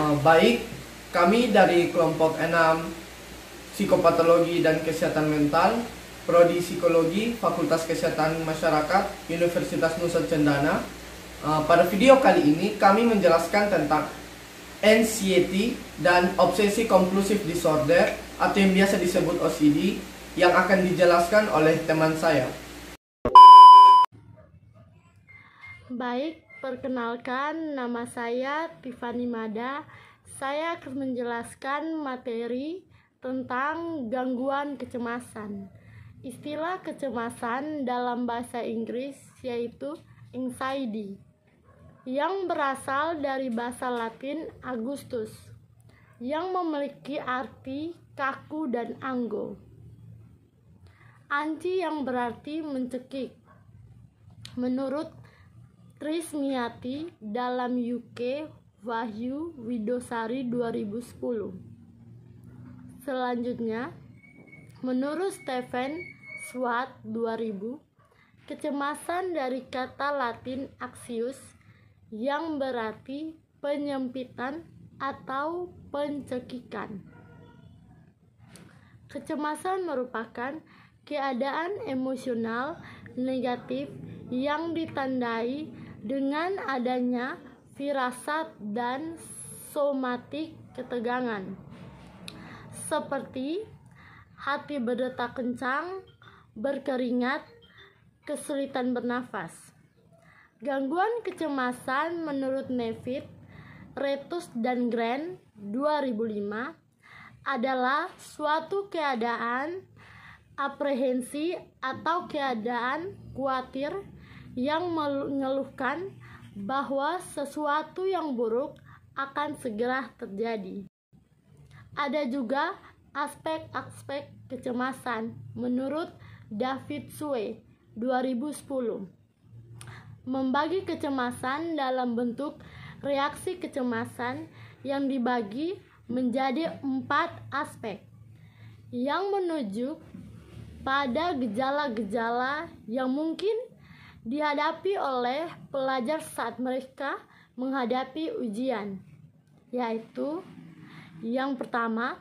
Baik, kami dari kelompok 6 Psikopatologi dan Kesehatan Mental, Prodi Psikologi, Fakultas Kesehatan Masyarakat, Universitas Nusa Cendana. Pada video kali ini kami menjelaskan tentang anxiety dan obsesi compulsive disorder atau yang biasa disebut OCD yang akan dijelaskan oleh teman saya. Baik, perkenalkan, nama saya Tiffany Mada. Saya akan menjelaskan materi tentang gangguan kecemasan. Istilah kecemasan dalam bahasa Inggris yaitu anxiety, yang berasal dari bahasa Latin Augustus, yang memiliki arti kaku dan anggo. Anci yang berarti mencekik. Menurut Trismiati dalam UK Wahyu Widosari 2010. Selanjutnya, menurut Stephen Swart 2000, kecemasan dari kata Latin axius yang berarti penyempitan atau pencekikan. Kecemasan merupakan keadaan emosional negatif yang ditandai dengan adanya firasat dan somatik ketegangan, seperti hati berdetak kencang, berkeringat, kesulitan bernafas. Gangguan kecemasan menurut Nevitt, Retus dan Grant 2005 adalah suatu keadaan aprehensi atau keadaan khawatir yang mengeluhkan bahwa sesuatu yang buruk akan segera terjadi. Ada juga aspek-aspek kecemasan menurut David Sue 2010. Membagi kecemasan dalam bentuk reaksi kecemasan yang dibagi menjadi 4 aspek yang menuju pada gejala-gejala yang mungkin dihadapi oleh pelajar saat mereka menghadapi ujian, yaitu yang pertama,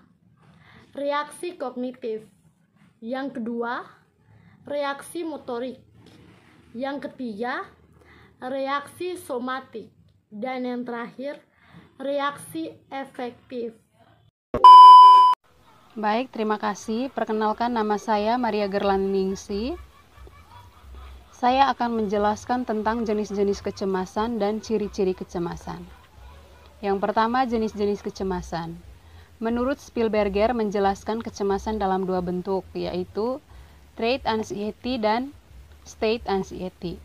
reaksi kognitif, yang kedua, reaksi motorik, yang ketiga, reaksi somatik, dan yang terakhir, reaksi efektif. Baik, terima kasih. Perkenalkan, nama saya Maria Gerlandningsi. Saya akan menjelaskan tentang jenis-jenis kecemasan dan ciri-ciri kecemasan. Yang pertama, jenis-jenis kecemasan. Menurut Spielberger menjelaskan kecemasan dalam 2 bentuk, yaitu trait anxiety dan state anxiety.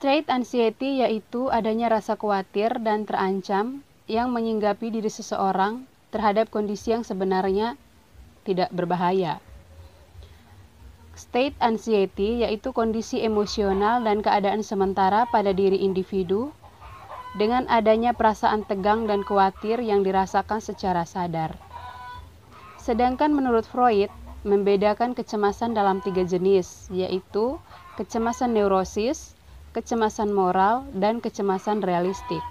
Trait anxiety yaitu adanya rasa khawatir dan terancam yang menyinggapi diri seseorang terhadap kondisi yang sebenarnya tidak berbahaya. State anxiety yaitu kondisi emosional dan keadaan sementara pada diri individu dengan adanya perasaan tegang dan khawatir yang dirasakan secara sadar. Sedangkan menurut Freud, membedakan kecemasan dalam 3 jenis, yaitu kecemasan neurosis, kecemasan moral, dan kecemasan realistik.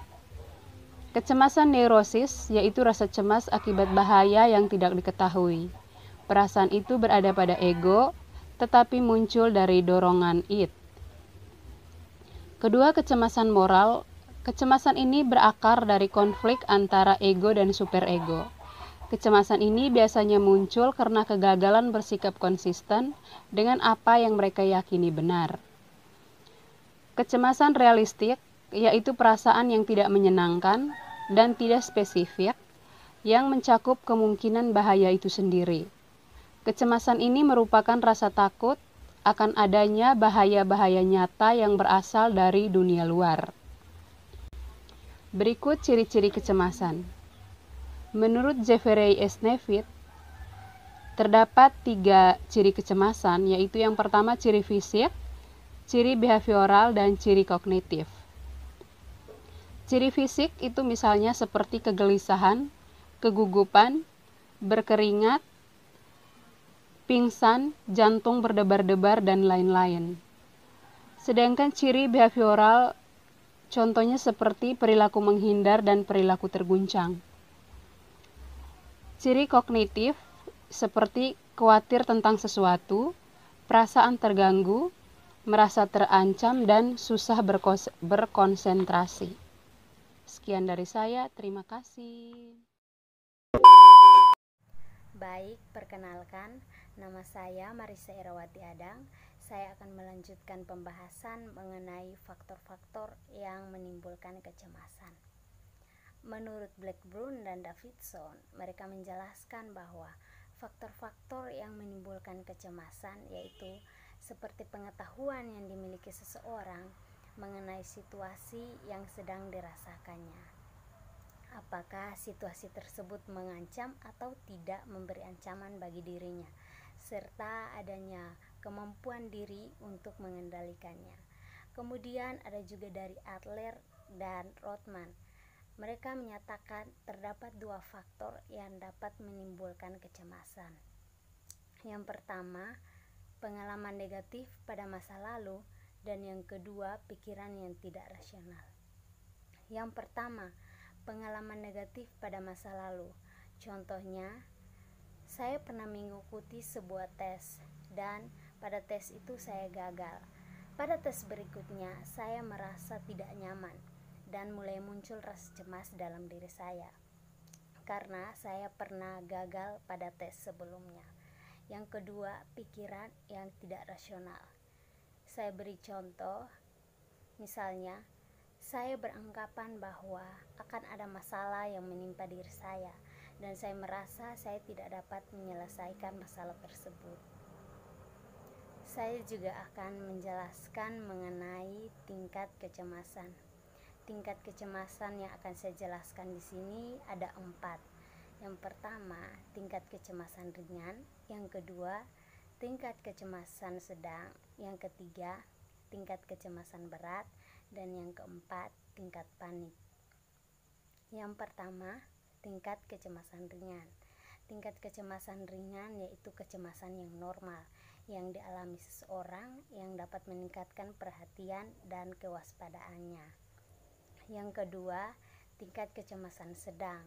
Kecemasan neurosis yaitu rasa cemas akibat bahaya yang tidak diketahui. Perasaan itu berada pada ego, tetapi muncul dari dorongan id. Kedua, kecemasan moral. Kecemasan ini berakar dari konflik antara ego dan superego. Kecemasan ini biasanya muncul karena kegagalan bersikap konsisten dengan apa yang mereka yakini benar. Kecemasan realistik yaitu perasaan yang tidak menyenangkan dan tidak spesifik yang mencakup kemungkinan bahaya itu sendiri. Kecemasan ini merupakan rasa takut akan adanya bahaya-bahaya nyata yang berasal dari dunia luar. Berikut ciri-ciri kecemasan. Menurut Jeffrey S. Nevitt, terdapat 3 ciri kecemasan, yaitu yang pertama ciri fisik, ciri behavioral, dan ciri kognitif. Ciri fisik itu misalnya seperti kegelisahan, kegugupan, berkeringat, pingsan, jantung berdebar-debar, dan lain-lain. Sedangkan ciri behavioral Contohnya seperti perilaku menghindar dan perilaku terguncang. Ciri kognitif seperti khawatir tentang sesuatu, perasaan terganggu, merasa terancam, dan susah berkonsentrasi. Sekian dari saya, terima kasih. Baik, perkenalkan, nama saya Marisa Irawati Adang. Saya akan melanjutkan pembahasan mengenai faktor-faktor yang menimbulkan kecemasan. Menurut Blackburn dan Davidson, mereka menjelaskan bahwa faktor-faktor yang menimbulkan kecemasan yaitu seperti pengetahuan yang dimiliki seseorang mengenai situasi yang sedang dirasakannya. Apakah situasi tersebut mengancam atau tidak memberi ancaman bagi dirinya, serta adanya kemampuan diri untuk mengendalikannya. Kemudian ada juga dari Adler dan Rothman. Mereka menyatakan terdapat dua faktor yang dapat menimbulkan kecemasan. Yang pertama, pengalaman negatif pada masa lalu, dan yang kedua, pikiran yang tidak rasional. Yang pertama, pengalaman negatif pada masa lalu. Contohnya, saya pernah mengikuti sebuah tes dan pada tes itu saya gagal. Pada tes berikutnya, saya merasa tidak nyaman dan mulai muncul rasa cemas dalam diri saya karena saya pernah gagal pada tes sebelumnya. Yang kedua, pikiran yang tidak rasional. Saya beri contoh, misalnya, saya beranggapan bahwa akan ada masalah yang menimpa diri saya dan saya merasa saya tidak dapat menyelesaikan masalah tersebut. Saya juga akan menjelaskan mengenai tingkat kecemasan. Tingkat kecemasan yang akan saya jelaskan di sini ada 4. Yang pertama, tingkat kecemasan ringan. Yang kedua, tingkat kecemasan sedang. Yang ketiga, tingkat kecemasan berat. Dan yang keempat, tingkat panik. Yang pertama, tingkat kecemasan ringan. Tingkat kecemasan ringan yaitu kecemasan yang normal yang dialami seseorang yang dapat meningkatkan perhatian dan kewaspadaannya. Yang kedua, tingkat kecemasan sedang.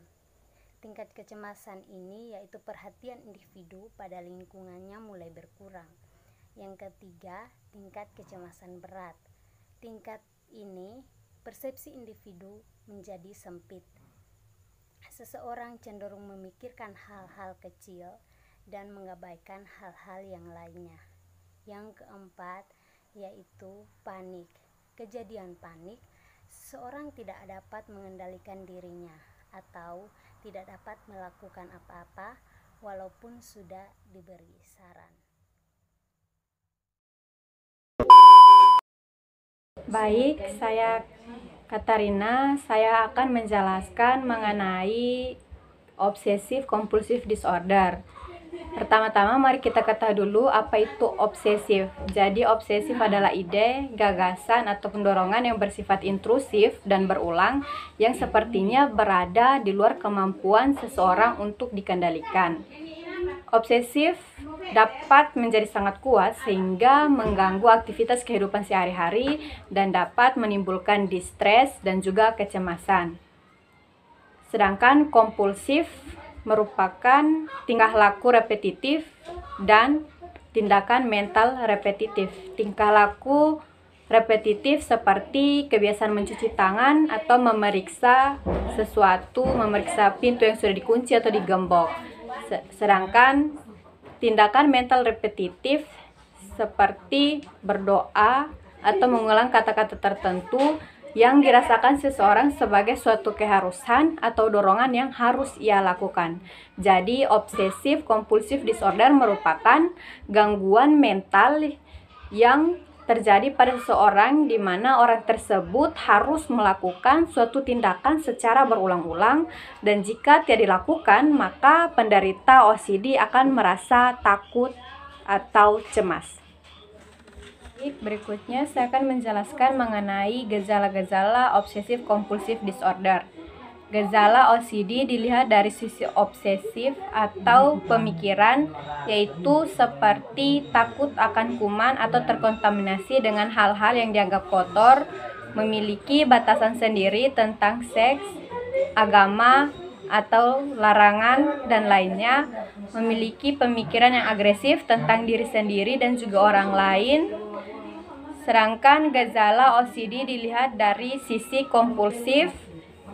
Tingkat kecemasan ini yaitu perhatian individu pada lingkungannya mulai berkurang. Yang ketiga, tingkat kecemasan berat. Tingkat ini persepsi individu menjadi sempit. Seseorang cenderung memikirkan hal-hal kecil dan mengabaikan hal-hal yang lainnya. Yang keempat yaitu panik. Kejadian panik, seseorang tidak dapat mengendalikan dirinya atau tidak dapat melakukan apa-apa walaupun sudah diberi saran. Baik, saya Katarina. Saya akan menjelaskan mengenai obsessive compulsive disorder. Pertama-tama mari kita ketahui dulu apa itu obsesif. Jadi obsesif adalah ide, gagasan, atau pendorongan yang bersifat intrusif dan berulang yang sepertinya berada di luar kemampuan seseorang untuk dikendalikan. Obsesif dapat menjadi sangat kuat sehingga mengganggu aktivitas kehidupan sehari-hari dan dapat menimbulkan distres dan juga kecemasan. Sedangkan kompulsif merupakan tingkah laku repetitif dan tindakan mental repetitif. Tingkah laku repetitif seperti kebiasaan mencuci tangan atau memeriksa sesuatu, memeriksa pintu yang sudah dikunci atau digembok. Sedangkan tindakan mental repetitif seperti berdoa atau mengulang kata-kata tertentu yang dirasakan seseorang sebagai suatu keharusan atau dorongan yang harus ia lakukan. Jadi, obsessive compulsive disorder merupakan gangguan mental yang terjadi pada seseorang di mana orang tersebut harus melakukan suatu tindakan secara berulang-ulang, dan jika tidak dilakukan, maka penderita OCD akan merasa takut atau cemas. Berikutnya saya akan menjelaskan mengenai gejala-gejala obsessive compulsive disorder. Gejala OCD dilihat dari sisi obsesif atau pemikiran, yaitu seperti takut akan kuman atau terkontaminasi dengan hal-hal yang dianggap kotor, memiliki batasan sendiri tentang seks, agama, atau larangan dan lainnya, memiliki pemikiran yang agresif tentang diri sendiri dan juga orang lain. Sedangkan gejala OCD dilihat dari sisi kompulsif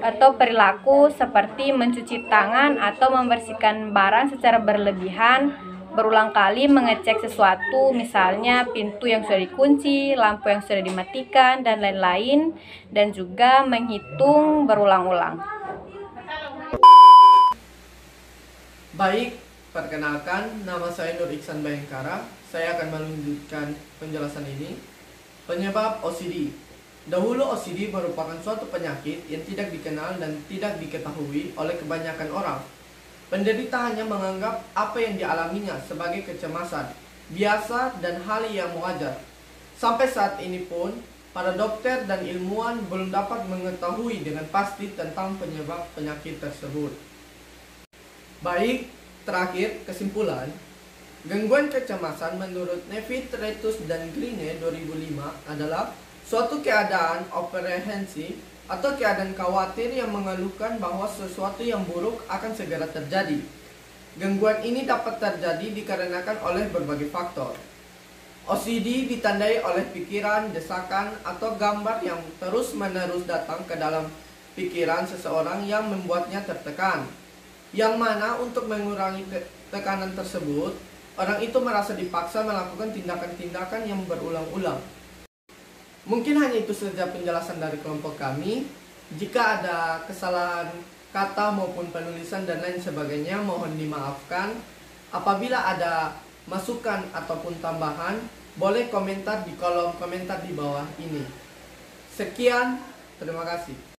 atau perilaku seperti mencuci tangan atau membersihkan barang secara berlebihan, berulang kali mengecek sesuatu, misalnya pintu yang sudah dikunci, lampu yang sudah dimatikan, dan lain-lain, dan juga menghitung berulang-ulang. Baik, perkenalkan, nama saya Nur Iksan Bayangkara. Saya akan melanjutkan penjelasan ini. Penyebab OCD. Dahulu OCD merupakan suatu penyakit yang tidak dikenal dan tidak diketahui oleh kebanyakan orang. Penderita hanya menganggap apa yang dialaminya sebagai kecemasan, biasa dan hal yang wajar. Sampai saat ini pun, para dokter dan ilmuwan belum dapat mengetahui dengan pasti tentang penyebab penyakit tersebut. Baik, terakhir kesimpulan. Gangguan kecemasan menurut Nevi, Tretus, dan Grine 2005 adalah suatu keadaan aprehensi atau keadaan khawatir yang mengeluhkan bahwa sesuatu yang buruk akan segera terjadi. Gangguan ini dapat terjadi dikarenakan oleh berbagai faktor. OCD ditandai oleh pikiran, desakan, atau gambar yang terus-menerus datang ke dalam pikiran seseorang yang membuatnya tertekan. Yang mana untuk mengurangi tekanan tersebut, orang itu merasa dipaksa melakukan tindakan-tindakan yang berulang-ulang. Mungkin hanya itu saja penjelasan dari kelompok kami. Jika ada kesalahan kata maupun penulisan dan lain sebagainya, mohon dimaafkan. Apabila ada masukan ataupun tambahan, boleh komentar di kolom komentar di bawah ini. Sekian, terima kasih.